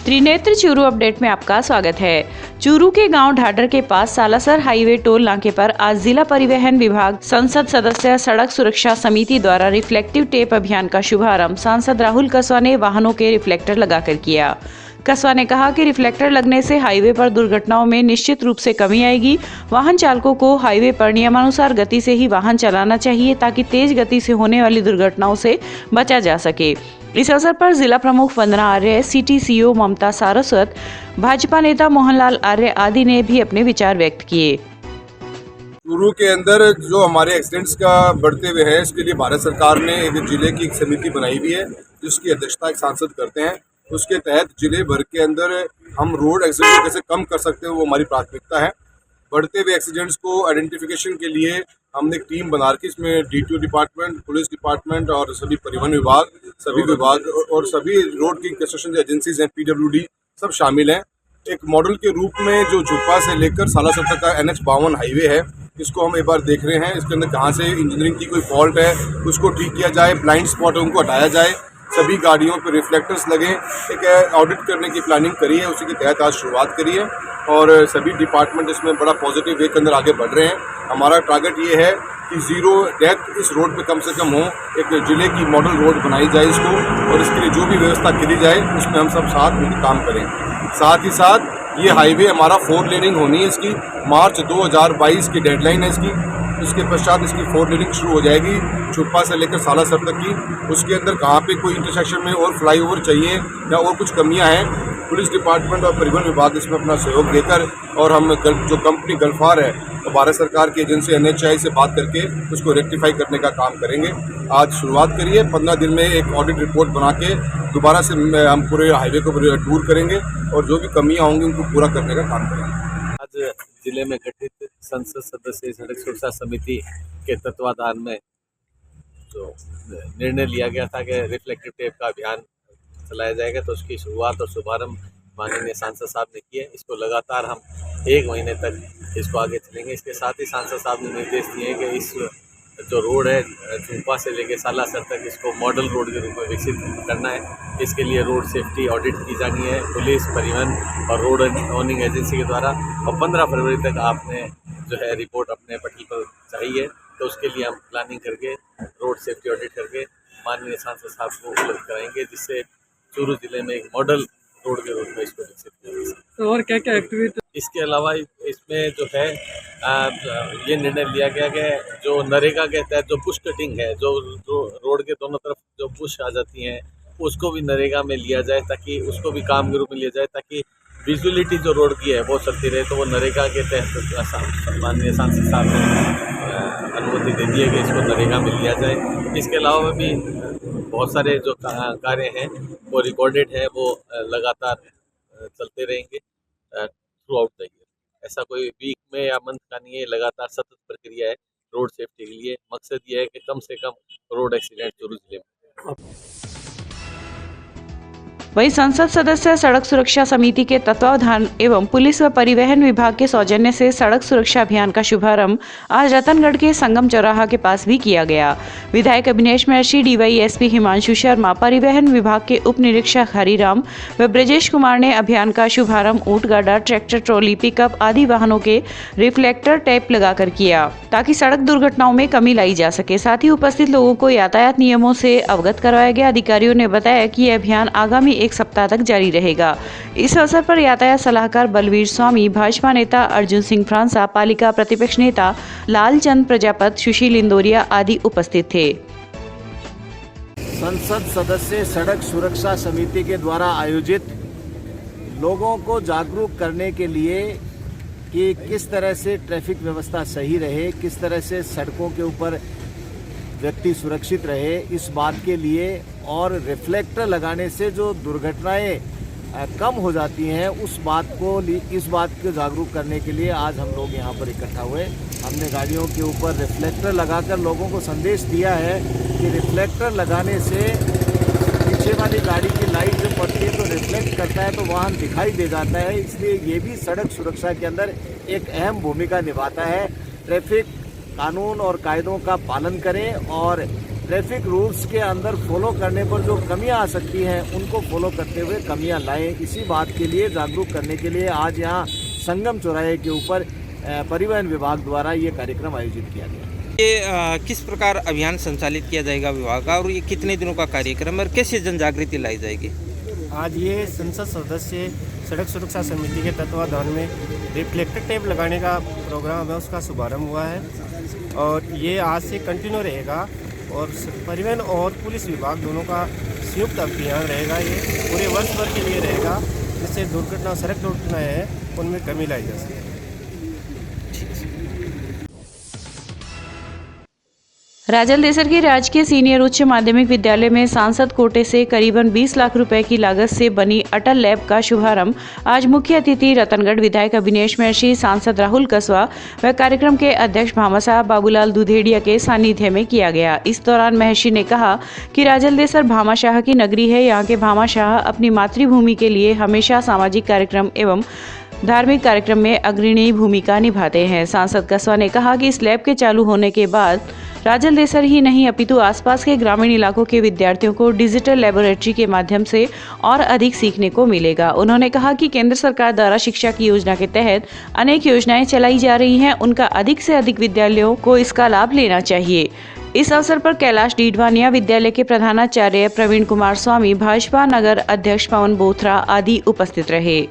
Trinetra Churu update में आपका स्वागत है। चूरू के गांव ढाडर के पास सालासर हाईवे टोल नाके पर आज जिला परिवहन विभाग संसद सदस्य सड़क सुरक्षा समिति द्वारा रिफ्लेक्टिव टेप अभियान का शुभारंभ सांसद राहुल कसवा ने वाहनों के रिफ्लेक्टर लगाकर किया। कसवा ने कहा कि रिफ्लेक्टर लगने से हाईवे पर दुर्घटनाओं में निश्चित रूप से कमी आएगी। वाहन चालकों को हाईवे पर नियमानुसार गति से ही वाहन चलाना चाहिए ताकि तेज गति से होने वाली दुर्घटनाओं से बचा जा सके। इस अवसर पर जिला प्रमुख वंदना आर्य, सिटी सीईओ ममता सारस्वत, भाजपा नेता मोहनलाल आर्य आदि ने भी अपने विचार व्यक्त किए। चूरू के अंदर जो हमारे एक्सीडेंट्स का बढ़ते हुए है, इसके लिए भारत सरकार ने एक जिले की एक समिति बनाई हुई है जिसकी अध्यक्षता एक सांसद करते हैं। उसके तहत जिले भर के अंदर हम रोड एक्सीडेंट को कैसे कम कर सकते हैं वो हमारी प्राथमिकता है। बढ़ते हुए एक्सीडेंट्स को आइडेंटिफिकेशन के लिए हमने एक टीम बना रखी, इसमें डीटीओ डिपार्टमेंट, पुलिस डिपार्टमेंट और सभी परिवहन विभाग, सभी विभाग और सभी रोड की कंस्ट्रक्शन एजेंसीज हैं, पीडब्ल्यूडी सब शामिल हैं। एक मॉडल के रूप में जो झुप्पा से लेकर सालासर तक का NH-52 हाईवे है, इसको हम एक बार देख रहे हैं। इसके अंदर कहाँ से इंजीनियरिंग की कोई फॉल्ट है उसको ठीक किया जाए, ब्लाइंड स्पॉट है उनको हटाया जाए, सभी गाड़ियों पर रिफ्लेक्टर्स लगें। एक ऑडिट करने की प्लानिंग करी है, उसी के तहत आज शुरुआत करी है और सभी डिपार्टमेंट इसमें बड़ा पॉजिटिव वे के अंदर आगे बढ़ रहे हैं। हमारा टारगेट ये है कि ज़ीरो डेथ इस रोड पे कम से कम हो, एक जिले की मॉडल रोड बनाई जाए इसको, और इसके लिए जो भी व्यवस्था करी जाए उसमें हम सब साथ मिलकर काम करें। साथ ही साथ ये हाईवे हमारा 4 लेनिंग होनी है, इसकी मार्च 2022 की डेडलाइन है इसकी। इसके पश्चात इसकी 4 लेनिंग शुरू हो जाएगी झुप्पा से लेकर सालासर तक की। उसके अंदर कहाँ पे कोई इंटरसेक्शन में और फ्लाईओवर चाहिए या और कुछ कमियां हैं, पुलिस डिपार्टमेंट और परिवहन विभाग इसमें अपना सहयोग देकर, और हम जो कंपनी गल्फार है तो भारत सरकार की एजेंसी NHAI से बात करके उसको रेक्टिफाई करने का काम करेंगे। आज शुरुआत करिए, 15 दिन में एक ऑडिट रिपोर्ट बना के दोबारा से हम पूरे हाईवे को टूर करेंगे और जो भी कमियां होंगी उनको पूरा करने का काम करेंगे। आज जिले में गठित संसद सदस्य सड़क सुरक्षा समिति के तत्वाधान में जो निर्णय लिया गया था कि रिफ्लेक्टिव टेप का अभियान चलाया जाएगा, तो उसकी शुरुआत और शुभारंभ माननीय सांसद साहब ने किया है। इसको लगातार हम 1 महीने तक इसको आगे चलेंगे। इसके साथ ही सांसद साहब ने निर्देश दिए कि इस जो रोड है झुप्पा से लेकर सालासर तक, इसको मॉडल रोड के रूप में विकसित करना है। इसके लिए रोड सेफ्टी ऑडिट की जानी है पुलिस, परिवहन और रोड ओनिंग एजेंसी के द्वारा, और 15 फरवरी तक आपने जो है रिपोर्ट अपने पटल पर चाहिए, तो उसके लिए हम प्लानिंग करके रोड सेफ्टी ऑडिट करके माननीय सांसद साहब को उपलब्ध कराएंगे, जिससे चूरू जिले में एक मॉडल रोड के रूप में इसको विकसित किया जा सके। तो और क्या क्या एक्टिविटी? इसके अलावा इसमें जो है ये निर्णय लिया गया कि जो नरेगा के तहत जो बुश कटिंग है, जो रोड के दोनों तरफ जो बुश आ जाती हैं, उसको भी नरेगा में लिया जाए, ताकि उसको भी काम के रूप में लिया जाए, ताकि विजुअलिटी जो रोड की है वो चलती रहे। तो वो नरेगा के तहत माननीय सांसद साहब ने अनुमति दे दी है कि इसको नरेगा में लिया जाए। इसके अलावा भी बहुत सारे जो कार्य हैं वो रिकॉर्डेड है, वो लगातार चलते रहेंगे थ्रू आउट द ईयर। ऐसा कोई वीक में या मंथ का नहीं है, लगातार सतत प्रक्रिया है रोड सेफ्टी के लिए। मकसद ये है कि कम से कम रोड एक्सीडेंट चूरू जिले में। वहीं संसद सदस्य सड़क सुरक्षा समिति के तत्वावधान एवं पुलिस व परिवहन विभाग के सौजन्य से सड़क सुरक्षा अभियान का शुभारंभ आज रतनगढ़ के संगम चौराहा के पास भी किया गया। विधायक अभिनेश महर्षि, DYSP हिमांशु शर्मा, परिवहन विभाग के उप निरीक्षक हरिराम व ब्रजेश कुमार ने अभियान का शुभारंभ ऊंट गाड़ा, ट्रैक्टर, ट्रॉली, पिकअप आदि वाहनों के रिफ्लेक्टर टेप लगाकर किया, ताकि सड़क दुर्घटनाओं में कमी लाई जा सके। साथ ही उपस्थित लोगों को यातायात नियमों से अवगत करवाया गया। अधिकारियों ने बताया कि यह अभियान आगामी 1 सप्ताह तक जारी रहेगा। इस अवसर पर यातायात सलाहकार बलवीर स्वामी, भाजपा नेता अर्जुन सिंह फ्रांसा, पालिका प्रतिपक्ष नेता लालचंद प्रजापत, सुशील इंदौरिया आदि उपस्थित थे। संसद सदस्य सड़क सुरक्षा समिति के द्वारा आयोजित लोगों को जागरूक करने के लिए कि किस तरह से ट्रैफिक व्यवस्था सही रहे, किस तरह से सड़कों के ऊपर व्यक्ति सुरक्षित रहे, इस बात के लिए, और रिफ्लेक्टर लगाने से जो दुर्घटनाएं कम हो जाती हैं इस बात को जागरूक करने के लिए आज हम लोग यहाँ पर इकट्ठा हुए। हमने गाड़ियों के ऊपर रिफ्लेक्टर लगाकर लोगों को संदेश दिया है कि रिफ्लेक्टर लगाने से पीछे वाली गाड़ी की लाइट जो पड़ती है तो रिफ्लेक्ट करता है, तो वाहन दिखाई दे जाता है। इसलिए ये भी सड़क सुरक्षा के अंदर एक अहम भूमिका निभाता है। ट्रैफिक कानून और कायदों का पालन करें और ट्रैफिक रूल्स के अंदर फॉलो करने पर जो कमियां आ सकती हैं उनको फॉलो करते हुए कमियां लाएं। इसी बात के लिए जागरूक करने के लिए आज यहाँ संगम चौराहे के ऊपर परिवहन विभाग द्वारा ये कार्यक्रम आयोजित किया गया। ये किस प्रकार अभियान संचालित किया जाएगा विभाग का, और ये कितने दिनों का कार्यक्रम और कैसे जन जागृति लाई जाएगी? आज ये संसद सदस्य सड़क सुरक्षा समिति के तत्वाधान में रिफ्लेक्टर टेप लगाने का प्रोग्राम है, उसका शुभारंभ हुआ है और ये आज से कंटिन्यू रहेगा और परिवहन और पुलिस विभाग दोनों का संयुक्त अभियान रहेगा। ये पूरे वर्ष भर के लिए रहेगा, जिससे दुर्घटना सड़क दुर्घटनाएँ हैं उनमें कमी लाई जा सके। राजल देसर के राजकीय सीनियर उच्च माध्यमिक विद्यालय में सांसद कोटे से करीबन 20 लाख रुपए की लागत से बनी अटल लैब का शुभारंभ आज मुख्य अतिथि रतनगढ़ विधायक अभिनेश महर्षि, सांसद राहुल कसवा व कार्यक्रम के अध्यक्ष भामाशाह बाबूलाल दुधेड़िया के सानिध्य में किया गया। इस दौरान महर्षि ने कहा कि राजल देसर भामाशाह की नगरी है। यहाँ के भामाशाह अपनी मातृभूमि के लिए हमेशा सामाजिक कार्यक्रम एवं धार्मिक कार्यक्रम में अग्रणी भूमिका निभाते हैं। सांसद कसवा ने कहा कि इस लैब के चालू होने के बाद राजल देसर ही नहीं अपितु आसपास के ग्रामीण इलाकों के विद्यार्थियों को डिजिटल लेबोरेटरी के माध्यम से और अधिक सीखने को मिलेगा। उन्होंने कहा कि केंद्र सरकार द्वारा शिक्षा की योजना के तहत अनेक योजनाएं चलाई जा रही हैं, उनका अधिक से अधिक विद्यालयों को इसका लाभ लेना चाहिए। इस अवसर पर कैलाश डीडवानिया विद्यालय के प्रधानाचार्य प्रवीण कुमार स्वामी, भाजपा नगर अध्यक्ष पवन बोथरा आदि उपस्थित रहे।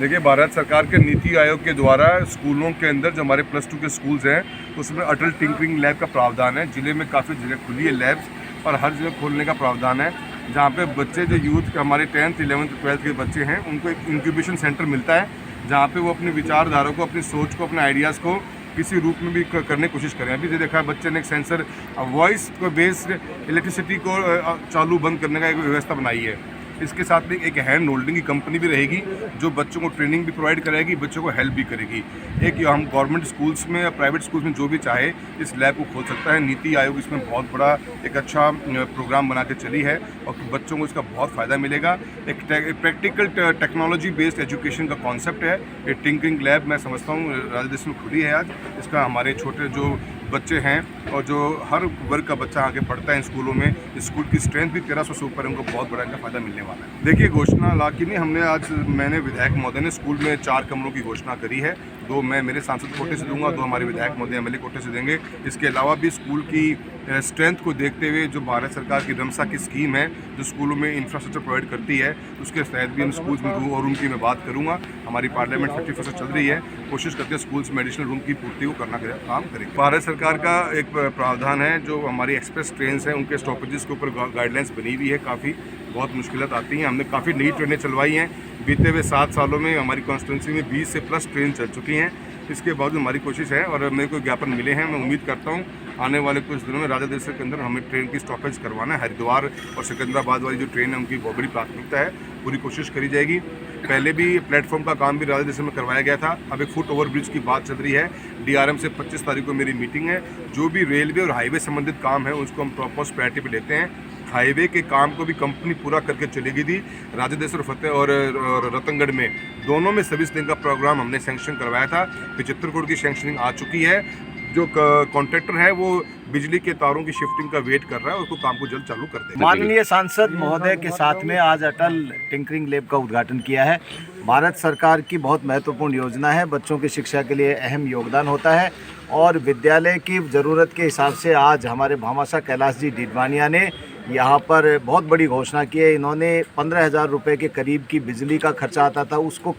देखिए, भारत सरकार के नीति आयोग के द्वारा स्कूलों के अंदर जो हमारे +2 के स्कूल्स हैं उसमें अटल टिंकरिंग लैब का प्रावधान है। जिले में काफ़ी जगह खुली है लैब्स और हर जगह खोलने का प्रावधान है, जहाँ पे बच्चे जो यूथ हमारे 10th, 11th, 12th के बच्चे हैं उनको एक इंक्यूबेशन सेंटर मिलता है, जहाँ पे वो अपनी विचारधारा को, अपनी सोच को, अपने आइडियाज़ को किसी रूप में भी करने की कोशिश करें। अभी जो देखा है बच्चे ने एक सेंसर वॉइस को बेस्ड इलेक्ट्रिसिटी को चालू बंद करने का एक व्यवस्था बनाई है। इसके साथ में एक हैंड होल्डिंग की कंपनी भी रहेगी जो बच्चों को ट्रेनिंग भी प्रोवाइड करेगी, बच्चों को हेल्प भी करेगी। एक हम गवर्नमेंट स्कूल्स में या प्राइवेट स्कूल्स में जो भी चाहे इस लैब को खोल सकता है। नीति आयोग इसमें बहुत बड़ा एक अच्छा प्रोग्राम बना के चली है और बच्चों को इसका बहुत फ़ायदा मिलेगा। एक प्रैक्टिकल टेक्नोलॉजी बेस्ड एजुकेशन का कॉन्सेप्ट है। ये टिंकरिंग लैब मैं समझता हूँ राजल देसर में खुली है आज। इसका हमारे छोटे जो बच्चे हैं और जो हर वर्ग का बच्चा आगे पढ़ता है स्कूलों में, स्कूल की स्ट्रेंथ भी 1300 से ऊपर है, उनको बहुत बड़ा इनका फ़ायदा मिलने वाला है। देखिए, घोषणा लाकी नहीं, मैंने विधायक महोदय ने स्कूल में 4 कमरों की घोषणा करी है। 2 मैं मेरे सांसद कोटे से दूंगा, 2 हमारे विधायक महोदय MLA कोटे से देंगे। इसके अलावा भी स्कूल की स्ट्रेंथ को देखते हुए जो भारत सरकार की रमसा की स्कीम है जो स्कूलों में इंफ्रास्ट्रक्चर प्रोवाइड करती है, उसके तहत भी हम स्कूल्स में रूम की मैं बात करूँगा। हमारी पार्लियामेंट 51 चल रही है, कोशिश करते हैं स्कूल्स में एडिशनल रूम की पूर्ति को करना काम करेंगे। भारत सरकार का एक प्रावधान है जो हमारी एक्सप्रेस ट्रेन हैं उनके स्टॉपेजेस के ऊपर गाइडलाइंस बनी हुई है। काफ़ी बहुत मुश्किलात आती हैं। हमने काफ़ी नई ट्रेनें चलवाई हैं। बीते हुए 7 सालों में हमारी कॉन्स्टिट्यूंसी में 20 से प्लस ट्रेन चल चुकी हैं। इसके बाद हमारी कोशिश है और मेरे को ज्ञापन मिले हैं। मैं उम्मीद करता हूँ आने वाले कुछ दिनों में राजल देसर के अंदर हमें ट्रेन की स्टॉपेज करवाना है। हरिद्वार और सिकंदराबाद वाली जो ट्रेन है उनकी बहुत बड़ी प्राथमिकता है, पूरी कोशिश करी जाएगी। पहले भी प्लेटफॉर्म का काम भी राजल देसर में करवाया गया था। अब एक फुट ओवर ब्रिज की बात चल रही है। DRM से 25 तारीख को मेरी मीटिंग है। जो भी रेलवे और हाईवे संबंधित काम है उसको हम टॉप प्रायोरिटी पे लेते हैं। हाईवे के काम को भी कंपनी पूरा करके चलेगी थी। राजल देसर फतेह और रतनगढ़ में दोनों में सर्विस लेन का प्रोग्राम हमने सैंक्शन करवाया था। 75 करोड़ की सैंक्शनिंग आ चुकी है। जो कॉन्ट्रैक्टर है वो बिजली के तारों की शिफ्टिंग का वेट कर रहा है, उसको काम को जल्द चालू कर देगा। माननीय सांसद महोदय के साथ में आज अटल टिंकरिंग लैब का उद्घाटन किया है। भारत सरकार की बहुत महत्वपूर्ण योजना है, बच्चों की शिक्षा के लिए अहम योगदान होता है और विद्यालय की ज़रूरत के हिसाब से आज हमारे भामाशाह कैलाश जी डीडवानिया ने यहाँ पर बहुत बड़ी घोषणा की है। इन्होंने 15,000 रुपये के करीब की बिजली का खर्चा आता था, उसको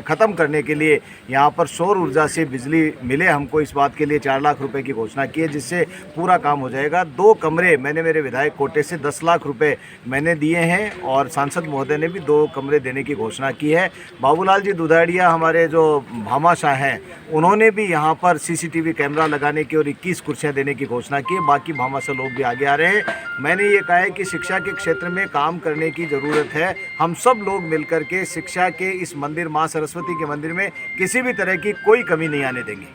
ख़त्म करने के लिए यहाँ पर सौर ऊर्जा से बिजली मिले हमको, इस बात के लिए 4 लाख रुपए की घोषणा की है, जिससे पूरा काम हो जाएगा। 2 कमरे मैंने मेरे विधायक कोटे से 10 लाख रुपए मैंने दिए हैं और सांसद महोदय ने भी 2 कमरे देने की घोषणा की है। बाबूलाल जी दुधाड़िया हमारे जो भामाशाह हैं उन्होंने भी यहाँ पर CCTV कैमरा लगाने की और 21 कुर्सियाँ देने की घोषणा की है। बाकी भामाशाह लोग भी आगे आ रहे हैं। मैंने ये है कि शिक्षा के क्षेत्र में काम करने की ज़रूरत है। हम सब लोग मिलकर के शिक्षा के इस मंदिर माँ सरस्वती के मंदिर में किसी भी तरह की कोई कमी नहीं आने देंगे।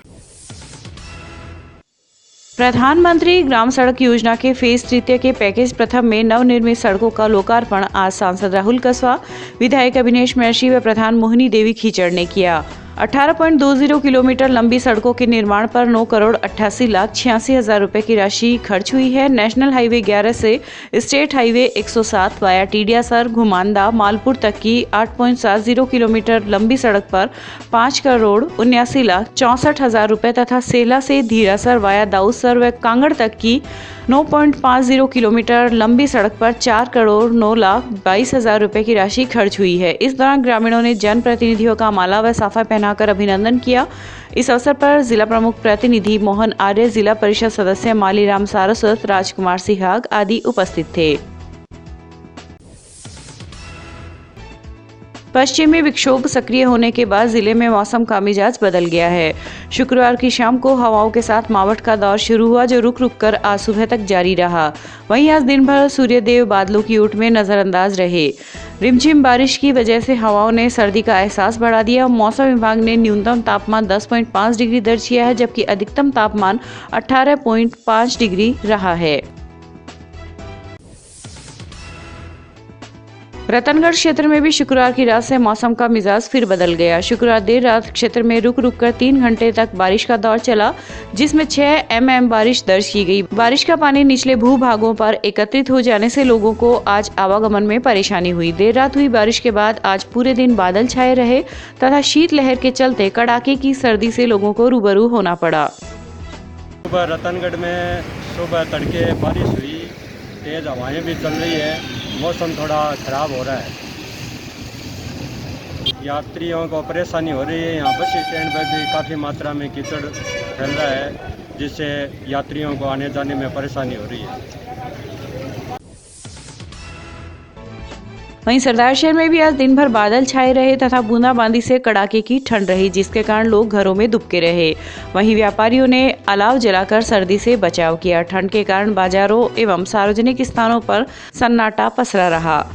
प्रधानमंत्री ग्राम सड़क योजना के फेज 3 के पैकेज प्रथम में नवनिर्मित सड़कों का लोकार्पण आज सांसद राहुल कसवा, विधायक अभिनेश महर्षि व प्रधान मोहिनी देवी खीचड़ ने किया। 18.20 किलोमीटर लंबी सड़कों के निर्माण पर 9,88,86,000 रुपए की राशि खर्च हुई है। नेशनल हाईवे 11 से स्टेट हाईवे 107 वाया टीडियासर घुमानदा मालपुर तक की 8.70 किलोमीटर लंबी सड़क पर 5,79,64,000 रुपए तथा सेला से धीरासर वाया दाऊदसर व कांगड़ तक की 9.50 किलोमीटर लंबी सड़क पर 4,09,22,000 रुपए की राशि खर्च हुई है। इस दौरान ग्रामीणों ने जनप्रतिनिधियों का माला व साफा पहनाकर अभिनंदन किया। इस अवसर पर जिला प्रमुख प्रतिनिधि मोहन आर्य, जिला परिषद सदस्य मालीराम सारस्वत, राजकुमार सिहाग आदि उपस्थित थे। पश्चिमी विक्षोभ सक्रिय होने के बाद जिले में मौसम का मिजाज बदल गया है। शुक्रवार की शाम को हवाओं के साथ मावठ का दौर शुरू हुआ, जो रुक रुक कर आज सुबह तक जारी रहा। वहीं आज दिन भर सूर्यदेव बादलों की ऊट में नजरअंदाज रहे। रिमझिम बारिश की वजह से हवाओं ने सर्दी का एहसास बढ़ा दिया। मौसम विभाग ने न्यूनतम तापमान 10.5 डिग्री दर्ज किया है, जबकि अधिकतम तापमान 18.5 डिग्री रहा है। रतनगढ़ क्षेत्र में भी शुक्रवार की रात से मौसम का मिजाज फिर बदल गया। शुक्रवार देर रात क्षेत्र में रुक रुक कर 3 घंटे तक बारिश का दौर चला, जिसमें 6 mm बारिश दर्ज की गई। बारिश का पानी निचले भूभागों पर एकत्रित हो जाने से लोगों को आज आवागमन में परेशानी हुई। देर रात हुई बारिश के बाद आज पूरे दिन बादल छाए रहे तथा शीतलहर के चलते कड़ाके की सर्दी से लोगों को रूबरू होना पड़ा। सुबह रतनगढ़ में सुबह तड़के बारिश हुई, तेज हवाएं भी चल रही है, मौसम थोड़ा ख़राब हो रहा है। यात्रियों को परेशानी हो रही है। यहाँ बस स्टैंड पर भी काफ़ी मात्रा में कीचड़ फैल रहा है, जिससे यात्रियों को आने जाने में परेशानी हो रही है। वहीं सरदारशहर में भी आज दिन भर बादल छाए रहे तथा बूंदाबांदी से कड़ाके की ठंड रही, जिसके कारण लोग घरों में दुबके रहे। वहीं व्यापारियों ने अलाव जलाकर सर्दी से बचाव किया। ठंड के कारण बाजारों एवं सार्वजनिक स्थानों पर सन्नाटा पसरा रहा।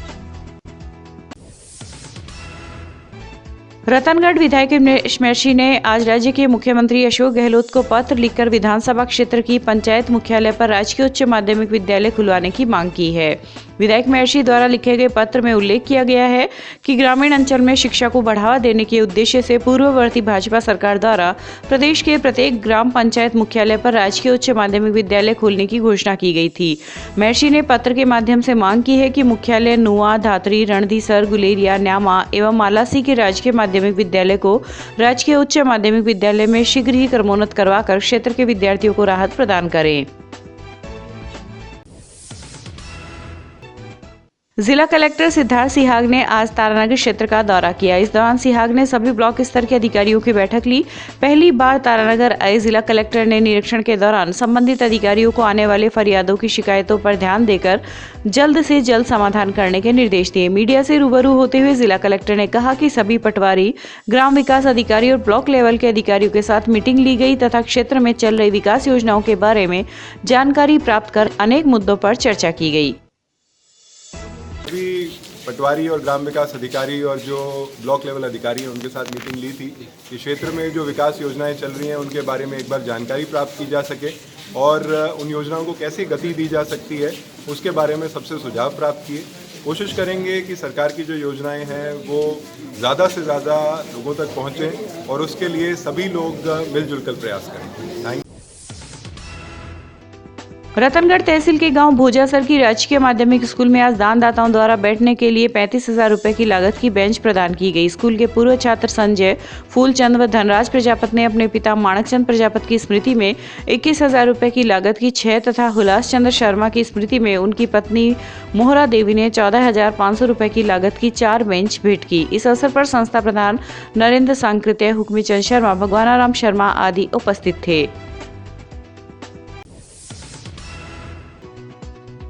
रतनगढ़ विधायक उमेश महर्षि ने आज राज्य के मुख्यमंत्री अशोक गहलोत को पत्र लिखकर विधानसभा क्षेत्र की पंचायत मुख्यालय पर राजकीय उच्च माध्यमिक विद्यालय खुलवाने की मांग की है। विधायक महर्षि द्वारा लिखे गए पत्र में उल्लेख किया गया है कि ग्रामीण अंचल में शिक्षा को बढ़ावा देने के उद्देश्य से पूर्ववर्ती भाजपा सरकार द्वारा प्रदेश के प्रत्येक ग्राम पंचायत मुख्यालय पर राजकीय उच्च माध्यमिक विद्यालय खोलने की घोषणा की गई थी। महर्षि ने पत्र के माध्यम से मांग की है कि मुख्यालय नुआ, धातरी, रणधीसर, गुलेरिया, न्यामा एवं मालासी के राजकीय माध्यमिक विद्यालय को राजकीय उच्च माध्यमिक विद्यालय में शीघ्र ही क्रमोन्नत करवाकर क्षेत्र के विद्यार्थियों को राहत प्रदान करें। जिला कलेक्टर सिद्धार्थ सिहाग ने आज तारानगर क्षेत्र का दौरा किया। इस दौरान सिहाग ने सभी ब्लॉक स्तर के अधिकारियों की बैठक ली। पहली बार तारानगर आए जिला कलेक्टर ने निरीक्षण के दौरान संबंधित अधिकारियों को आने वाले फरियादों की शिकायतों पर ध्यान देकर जल्द से जल्द समाधान करने के निर्देश दिए। मीडिया से रूबरू होते हुए जिला कलेक्टर ने कहा कि सभी पटवारी, ग्राम विकास अधिकारी और ब्लॉक लेवल के अधिकारियों के साथ मीटिंग ली गई तथा क्षेत्र में चल रही विकास योजनाओं के बारे में जानकारी प्राप्त कर अनेक मुद्दों पर चर्चा की गई। अभी पटवारी और ग्राम विकास अधिकारी और जो ब्लॉक लेवल अधिकारी हैं उनके साथ मीटिंग ली थी कि क्षेत्र में जो विकास योजनाएं चल रही हैं उनके बारे में एक बार जानकारी प्राप्त की जा सके और उन योजनाओं को कैसे गति दी जा सकती है उसके बारे में सबसे सुझाव प्राप्त किए। कोशिश करेंगे कि सरकार की जो योजनाएं हैं वो ज़्यादा से ज़्यादा लोगों तक पहुँचें और उसके लिए सभी लोग मिलजुल कर प्रयास करें। Thank you. रतनगढ़ तहसील के गांव भोजासर की राजकीय माध्यमिक स्कूल में आज दानदाताओं द्वारा बैठने के लिए 35,000 रुपए की लागत की बेंच प्रदान की गई। स्कूल के पूर्व छात्र संजय, फूलचंद व धनराज प्रजापति ने अपने पिता माणकचंद प्रजापति की स्मृति में 21,000 रुपए की लागत की 6 तथा हुलास चंद्र शर्मा की स्मृति में उनकी पत्नी मोहरा देवी ने 14,500 रुपए की लागत की 4 बेंच भेंट की। इस अवसर पर संस्था प्रधान नरेंद्र सांकृत्य, हुक्मीचंद शर्मा, भगवानाराम शर्मा आदि उपस्थित थे।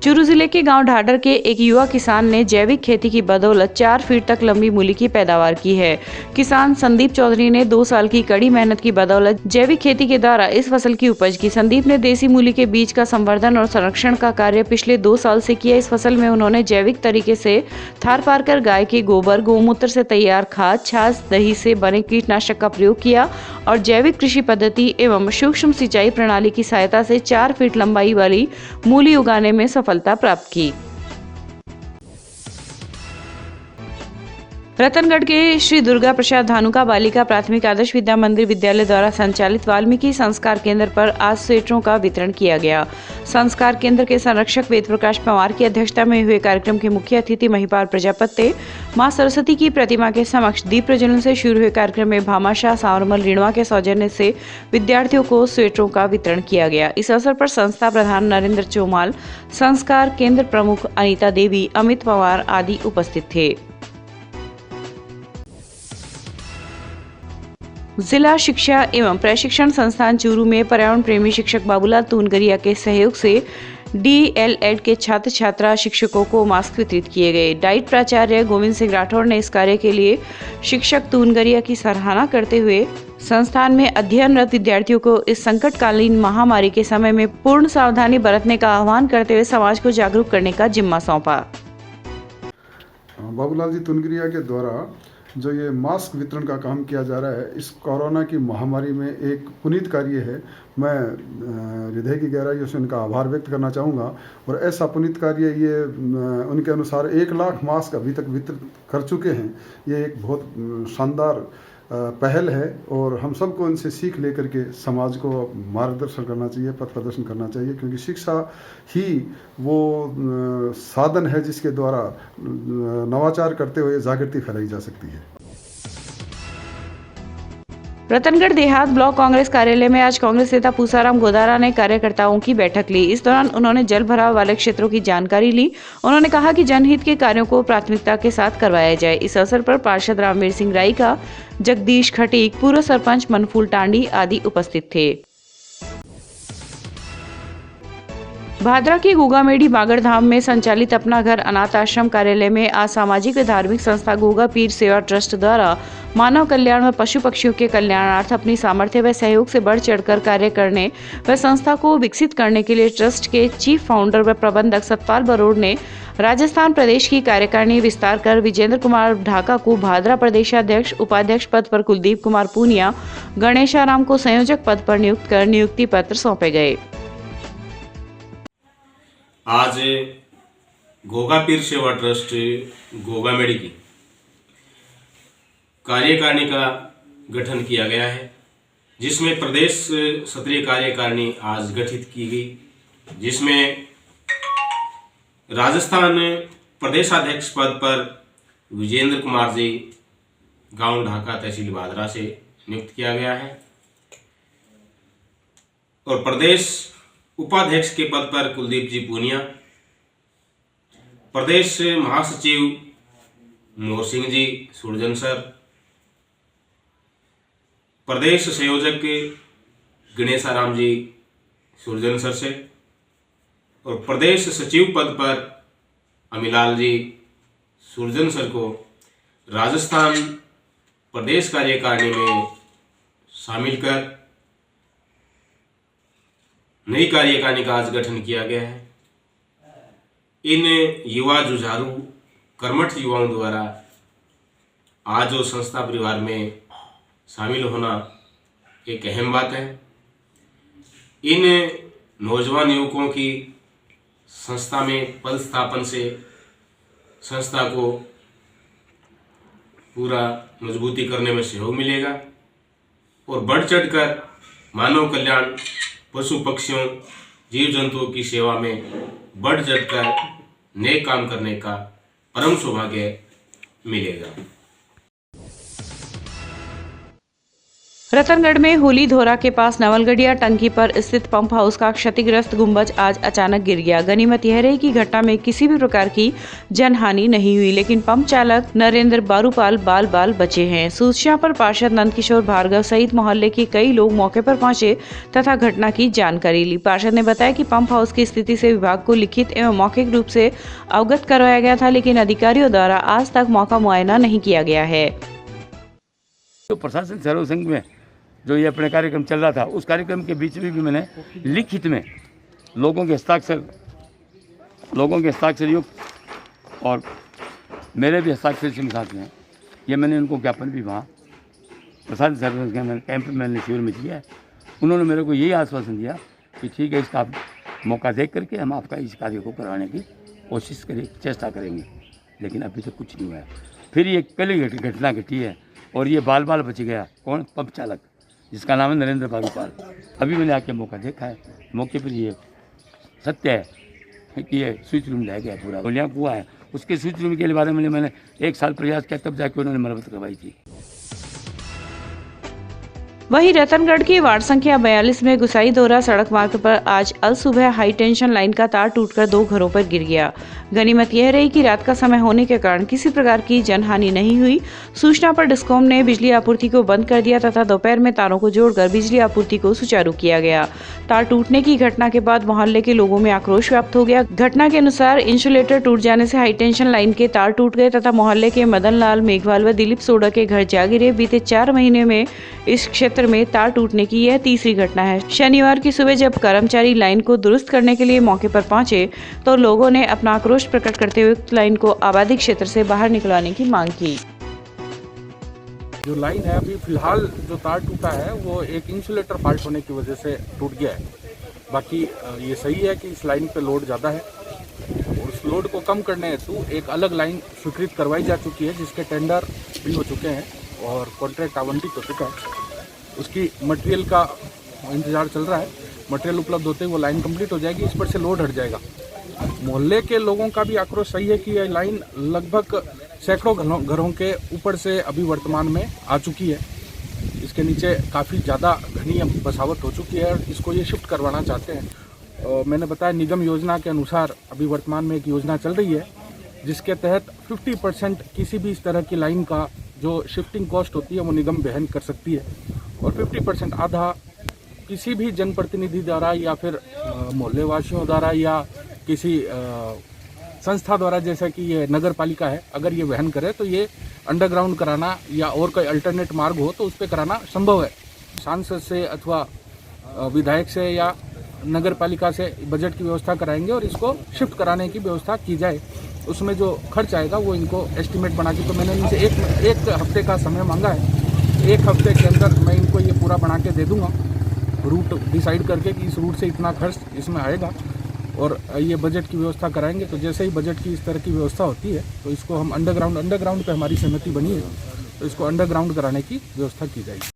चूरू जिले के गांव ढाडर के एक युवा किसान ने जैविक खेती की बदौलत 4 फीट तक लंबी मूली की पैदावार की है। किसान संदीप चौधरी ने 2 साल की कड़ी मेहनत की बदौलत जैविक खेती के द्वारा इस फसल की उपज की। संदीप ने देसी मूली के बीज का संवर्धन और संरक्षण का कार्य पिछले 2 साल से किया। इस फसल में उन्होंने जैविक तरीके से थार पार कर गाय के गोबर, गौमूत्र से तैयार खाद, छाछ, दही से बने कीटनाशक का प्रयोग किया और जैविक कृषि पद्धति एवं सूक्ष्म सिंचाई प्रणाली की सहायता से 4 फीट लंबाई वाली मूली उगाने में सफलता प्राप्त की। रतनगढ़ के श्री दुर्गा प्रसाद धानुका बालिका प्राथमिक आदर्श विद्या मंदिर विद्यालय द्वारा संचालित वाल्मीकि संस्कार केंद्र पर आज स्वेटरों का वितरण किया गया। संस्कार केंद्र के संरक्षक वेद प्रकाश पवार की अध्यक्षता में हुए कार्यक्रम के मुख्य अतिथि महिपाल प्रजापति मां सरस्वती की प्रतिमा के समक्ष दीप प्रज्वलन से शुरू हुए कार्यक्रम में भामाशाह सांवरमल ऋणवा के सौजन्य से विद्यार्थियों को स्वेटरों का वितरण किया गया। इस अवसर पर संस्था प्रधान नरेंद्र चौमाल, संस्कार केंद्र प्रमुख अनीता देवी, अमित पवार आदि उपस्थित थे। जिला शिक्षा एवं प्रशिक्षण संस्थान चूरू में पर्यावरण प्रेमी शिक्षक बाबूलाल तूनगरिया के सहयोग से DLED के छात्र छात्रा शिक्षकों को मास्क वितरित किए गए। डाइट प्राचार्य गोविंद सिंह राठौड़ ने इस कार्य के लिए शिक्षक तूनगरिया की सराहना करते हुए संस्थान में अध्ययनरत विद्यार्थियों को इस संकटकालीन महामारी के समय में पूर्ण सावधानी बरतने का आह्वान करते हुए समाज को जागरूक करने का जिम्मा सौंपा। बाबूलाल जी तूनगरिया के द्वारा जो ये मास्क वितरण का काम किया जा रहा है, इस कोरोना की महामारी में एक पुनीत कार्य है। मैं हृदय की गहराइयों से उनका आभार व्यक्त करना चाहूँगा। और ऐसा पुनीत कार्य ये उनके अनुसार 1 लाख मास्क अभी तक वितरित कर चुके हैं। ये एक बहुत शानदार पहल है और हम सबको इनसे सीख लेकर के समाज को मार्गदर्शन करना चाहिए, पथ प्रदर्शन करना चाहिए, क्योंकि शिक्षा ही वो साधन है जिसके द्वारा नवाचार करते हुए जागृति फैलाई जा सकती है। रतनगढ़ देहात ब्लॉक कांग्रेस कार्यालय में आज कांग्रेस नेता पूसाराम गोदारा ने कार्यकर्ताओं की बैठक ली। इस दौरान उन्होंने जल भराव वाले क्षेत्रों की जानकारी ली। उन्होंने कहा कि जनहित के कार्यों को प्राथमिकता के साथ करवाया जाए। इस अवसर पर पार्षद रामवीर सिंह राईका, जगदीश खटीक, पूर्व सरपंच मनफूल टांडी आदि उपस्थित थे। भादरा के गोगामेड़ी बागड़ धाम में संचालित अपना घर अनाथ आश्रम कार्यालय में आज सामाजिक व धार्मिक संस्था गोगा पीर सेवा ट्रस्ट द्वारा मानव कल्याण व पशु पक्षियों के कल्याणार्थ अपनी सामर्थ्य व सहयोग से बढ़ चढ़कर कार्य करने व संस्था को विकसित करने के लिए ट्रस्ट के चीफ फाउंडर व प्रबंधक सतपाल बरोड़ ने राजस्थान प्रदेश की कार्यकारिणी विस्तार कर विजेंद्र कुमार ढाका को भादरा प्रदेशाध्यक्ष उपाध्यक्ष पद पर कुलदीप कुमार पूनिया, गणेशाराम को संयोजक पद पर नियुक्त कर नियुक्ति पत्र सौंपे गए। आज गोगा पीर सेवा ट्रस्ट गोगामेड़ी की कार्यकारिणी का गठन किया गया है, जिसमें प्रदेश सत्रीय कार्यकारिणी आज गठित की गई, जिसमें राजस्थान प्रदेशाध्यक्ष पद पर विजेंद्र कुमार जी गांव ढाका तहसील भादरा से नियुक्त किया गया है और प्रदेश उपाध्यक्ष के पद पर कुलदीप जी पूनिया, प्रदेश महासचिव मोर सिंह जी सुरजनसर, प्रदेश संयोजक गणेशाराम जी सुरजनसर से और प्रदेश सचिव पद पर अमिलाल जी सुरजनसर को राजस्थान प्रदेश कार्यकारिणी में शामिल कर नई कार्यकारिणी का आज गठन किया गया है। इन युवा जुझारू कर्मठ युवाओं द्वारा आज जो संस्था परिवार में शामिल होना एक अहम बात है। इन नौजवान युवकों की संस्था में पदस्थापन से संस्था को पूरा मजबूती करने में सहयोग मिलेगा और बढ़ चढ़कर मानव कल्याण, पशु पक्षियों, जीव जंतुओं की सेवा में बढ़ चढ़कर नए काम करने का परम सौभाग्य मिलेगा। रतनगढ़ में होली धोरा के पास नवलगढ़िया टंकी पर स्थित पंप हाउस का क्षतिग्रस्त गुंबज आज अचानक गिर गया। गनीमत यह रही कि घटना में किसी भी प्रकार की जनहानि नहीं हुई, लेकिन पंप चालक नरेंद्र बारूपाल बाल बचे हैं। सूचना पर पार्षद नंदकिशोर भार्गव सहित मोहल्ले के कई लोग मौके पर पहुंचे तथा घटना की जानकारी ली। पार्षद ने बताया कि पंप हाउस की स्थिति से विभाग को लिखित एवं मौखिक रूप से अवगत करवाया गया था, लेकिन अधिकारियों द्वारा आज तक मौका मुआयना नहीं किया गया है। तो प्रशासन सहयोग संघ में जो ये अपने कार्यक्रम चल रहा था, उस कार्यक्रम के बीच में भी मैंने लिखित में लोगों के हस्ताक्षर युक्त और मेरे भी हस्ताक्षर से साथ में ये मैंने उनको ज्ञापन भी वहाँ प्रशासन सहयोग संघ के कैंप में मैंने शिविर में किया है। उन्होंने मेरे को यही आश्वासन दिया कि ठीक है, इसका मौका देख करके हम आपका इस कार्य को करवाने की कोशिश चेष्टा करेंगे, लेकिन अभी तक कुछ नहीं हुआ है। फिर ये कल ही घटना घटी है और ये बाल बाल बच गया। कौन? पंप चालक, जिसका नाम है नरेंद्र पारूपाल। अभी मैंने आके मौका देखा है, मौके पर ये सत्य है कि ये स्विच रूम रह गया पूरा। गोलियाँ कुआ है, उसके स्विच रूम के बारे में मैंने 1 साल प्रयास किया, तब जाके उन्होंने मरम्मत करवाई थी। वहीं रतनगढ़ की वार्ड संख्या 42 में गुसाई दोरा सड़क मार्ग पर आज अल सुबह हाई टेंशन लाइन का तार टूटकर 2 घरों पर गिर गया। गनीमत यह रही कि रात का समय होने के कारण किसी प्रकार की जनहानि नहीं हुई। सूचना पर डिस्कॉम ने बिजली आपूर्ति को बंद कर दिया तथा दोपहर में तारों को जोड़कर बिजली आपूर्ति को सुचारू किया गया। तार टूटने की घटना के बाद मोहल्ले के लोगों में आक्रोश व्याप्त हो गया। घटना के अनुसार इंसुलेटर टूट जाने से हाई टेंशन लाइन के तार टूट गए तथा मोहल्ले के मदन लाल मेघवाल व दिलीप सोडा के घर जा गिरे। बीते 4 महीने में इस क्षेत्र में तार टूटने की यह तीसरी घटना है। शनिवार की सुबह जब कर्मचारी लाइन को दुरुस्त करने के लिए मौके पर पहुंचे तो लोगों ने अपना आक्रोश प्रकट करते हुए लाइन को आबादी क्षेत्र से बाहर निकलवाने की मांग की। जो लाइन है अभी फिलहाल जो तार टूटा है वो एक इंसुलेटर फॉल्ट होने की वजह से टूट गया है। बाकी ये सही है कि इस लाइन पे लोड ज़्यादा है और उस लोड को कम करने हेतु एक अलग लाइन स्वीकृत करवाई जा चुकी है, जिसके टेंडर भी हो चुके हैं और कॉन्ट्रैक्ट आवंटित हो चुका है। उसकी मटेरियल का इंतज़ार चल रहा है। मटेरियल उपलब्ध होते ही वो लाइन कंप्लीट हो जाएगी, इस पर से लोड हट जाएगा। मोहल्ले के लोगों का भी आक्रोश सही है कि यह लाइन लगभग सैकड़ों घरों के ऊपर से अभी वर्तमान में आ चुकी है। इसके नीचे काफ़ी ज़्यादा घनी बसावट हो चुकी है और इसको ये शिफ्ट करवाना चाहते हैं। मैंने बताया निगम योजना के अनुसार अभी वर्तमान में एक योजना चल रही है जिसके तहत 50% किसी भी इस तरह की लाइन का जो शिफ्टिंग कॉस्ट होती है वो निगम वहन कर सकती है और 50% आधा किसी भी जनप्रतिनिधि द्वारा या फिर मोहल्ले वासियों द्वारा या किसी संस्था द्वारा, जैसा कि ये नगर पालिका है, अगर ये वहन करे तो ये अंडरग्राउंड कराना या और कोई अल्टरनेट मार्ग हो तो उस पर कराना संभव है। सांसद से अथवा विधायक से या नगर पालिका से बजट की व्यवस्था कराएंगे और इसको शिफ्ट कराने की व्यवस्था की जाए। उसमें जो खर्च आएगा वो इनको एस्टिमेट बना के, तो मैंने इनसे एक हफ्ते का समय मांगा है। 1 हफ्ते के अंदर मैं इनको ये पूरा बना के दे दूंगा, रूट डिसाइड करके कि इस रूट से इतना खर्च इसमें आएगा और ये बजट की व्यवस्था कराएंगे। तो जैसे ही बजट की इस तरह की व्यवस्था होती है तो इसको हम अंडरग्राउंड पे हमारी सहमति बनी है तो इसको अंडरग्राउंड कराने की व्यवस्था की जाएगी।